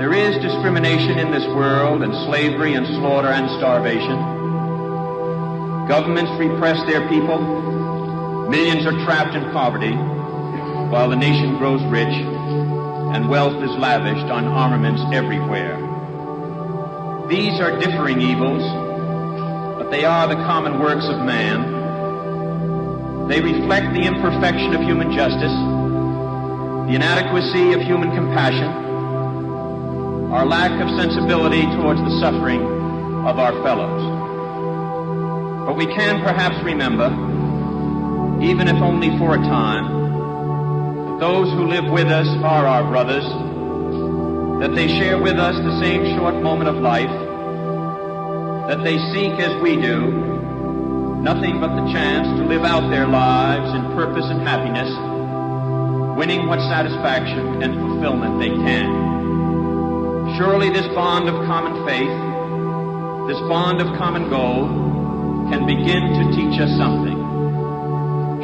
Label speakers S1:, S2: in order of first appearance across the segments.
S1: There is discrimination in this world, and slavery and slaughter and starvation. Governments repress their people. Millions are trapped in poverty, while the nation grows rich and wealth is lavished on armaments everywhere. These are differing evils, but they are the common works of man. They reflect the imperfection of human justice, the inadequacy of human compassion, our lack of sensibility towards the suffering of our fellows. But we can perhaps remember, even if only for a time, that those who live with us are our brothers, that they share with us the same short moment of life, that they seek, as we do, nothing but the chance to live out their lives in purpose and happiness, winning what satisfaction and fulfillment they can. Surely this bond of common faith, this bond of common goal, can begin to teach us something.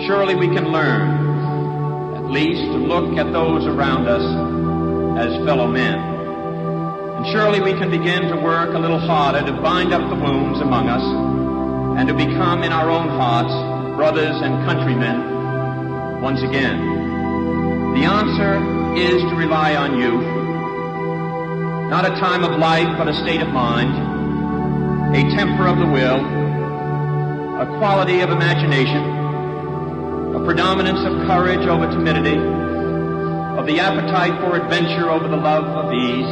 S1: Surely we can learn, at least, to look at those around us as fellow men. And surely we can begin to work a little harder to bind up the wounds among us and to become in our own hearts brothers and countrymen once again. The answer is to rely on youth. Not a time of life, but a state of mind, a temper of the will, a quality of imagination, a predominance of courage over timidity, of the appetite for adventure over the love of ease.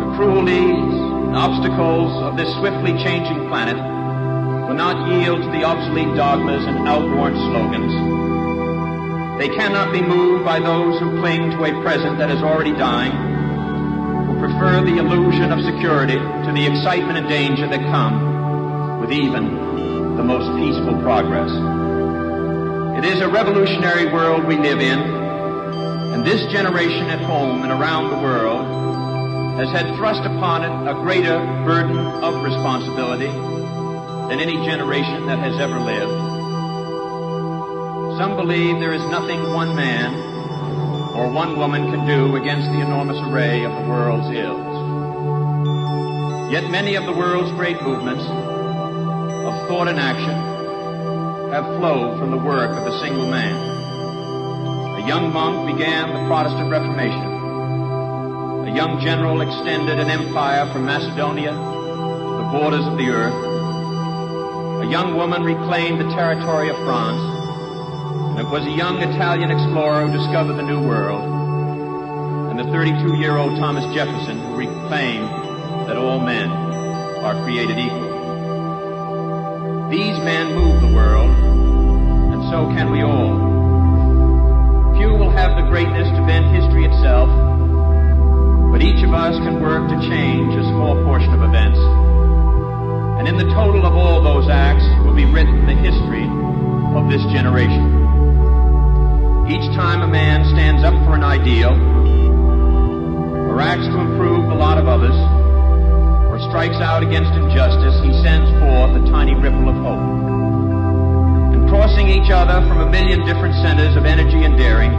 S1: The cruelties and obstacles of this swiftly changing planet will not yield to the obsolete dogmas and outworn slogans. They cannot be moved by those who cling to a present that is already dying, who prefer the illusion of security to the excitement and danger that come with even the most peaceful progress. It is a revolutionary world we live in, and this generation at home and around the world has had thrust upon it a greater burden of responsibility than any generation that has ever lived. Some believe there is nothing one man or one woman can do against the enormous array of the world's ills. Yet many of the world's great movements of thought and action have flowed from the work of a single man. A young monk began the Protestant Reformation. A young general extended an empire from Macedonia to the borders of the earth. A young woman reclaimed the territory of France. And it was a young Italian explorer who discovered the New World. And the 32-year-old Thomas Jefferson who reclaimed that all men are created equal. These men move the world, and so can we all. Few will have the greatness to bend history itself, but each of us can work to change a small portion of events. And in the total of all those acts will be written the history of this generation. Each time a man stands up for an ideal, or acts to improve the lot of others, or strikes out against injustice, he sends forth a tiny ripple of hope. And crossing each other from a million different centers of energy and daring,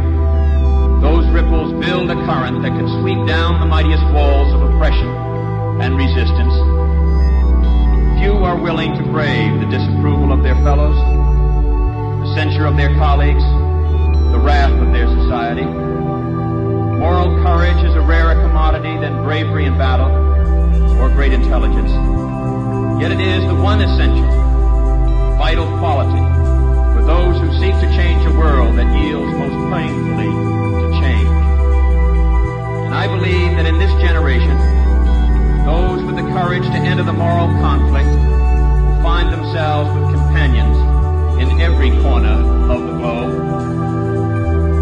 S1: those ripples build a current that can sweep down the mightiest walls of oppression and resistance. Few are willing to brave the disapproval of their fellows, the censure of their colleagues, the wrath of their society. Moral courage is a rarer commodity than bravery in battle or great intelligence. Yet it is the one essential, vital quality for those who seek to change a world that yields most painfully to change. And I believe that in this generation, those with the courage to enter the moral conflict will find themselves with companions in every corner of the globe.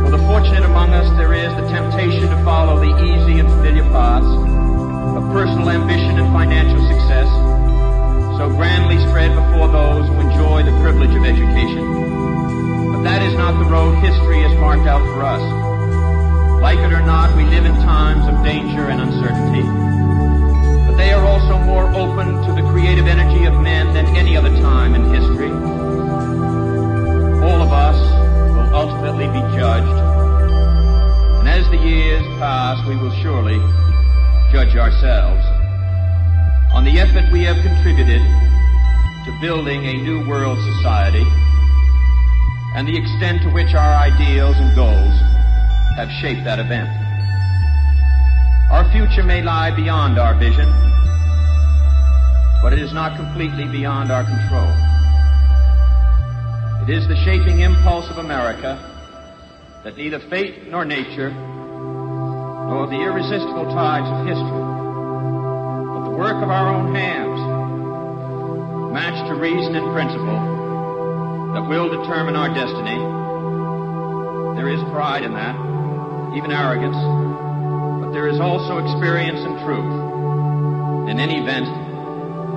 S1: For the fortunate among us, there is the temptation to follow the easy and familiar paths of personal ambition and financial success, so grandly spread before those who enjoy the privilege of education. But that is not the road history has marked out for us. Like it or not, we live in times of danger and uncertainty. But they are also more open to the creative energy of men than any other time in history. All of us will ultimately be judged. And as the years years pass, we will surely judge ourselves on the effort we have contributed to building a new world society and the extent to which our ideals and goals have shaped that event. Our future may lie beyond our vision, but it is not completely beyond our control. It is the shaping impulse of America that neither fate nor nature, nor the irresistible tides of history, but the work of our own hands, matched to reason and principle, that will determine our destiny. There is pride in that, even arrogance, but there is also experience and truth. In any event,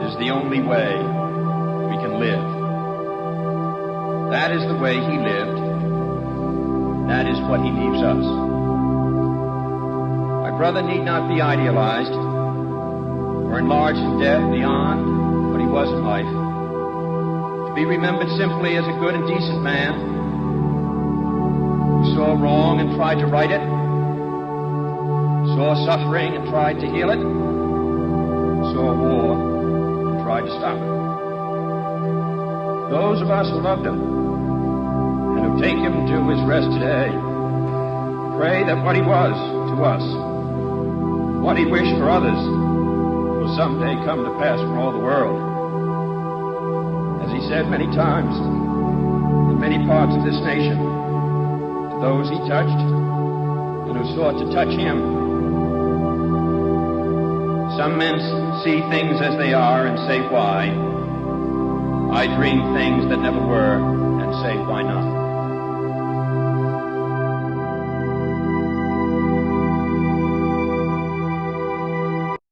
S1: it is the only way we can live. That is the way he lived. That is what he leaves us. My brother need not be idealized or enlarged in death beyond what he was in life. To be remembered simply as a good and decent man who saw wrong and tried to right it, saw suffering and tried to heal it, saw war and tried to stop it. Those of us who loved him and who take him to his rest today pray that what he was to us, what he wished for others, will someday come to pass for all the world. As he said many times in many parts of this nation, to those he touched and who sought to touch him, some men see things as they are and say, why? I dream things that never were and say, why not?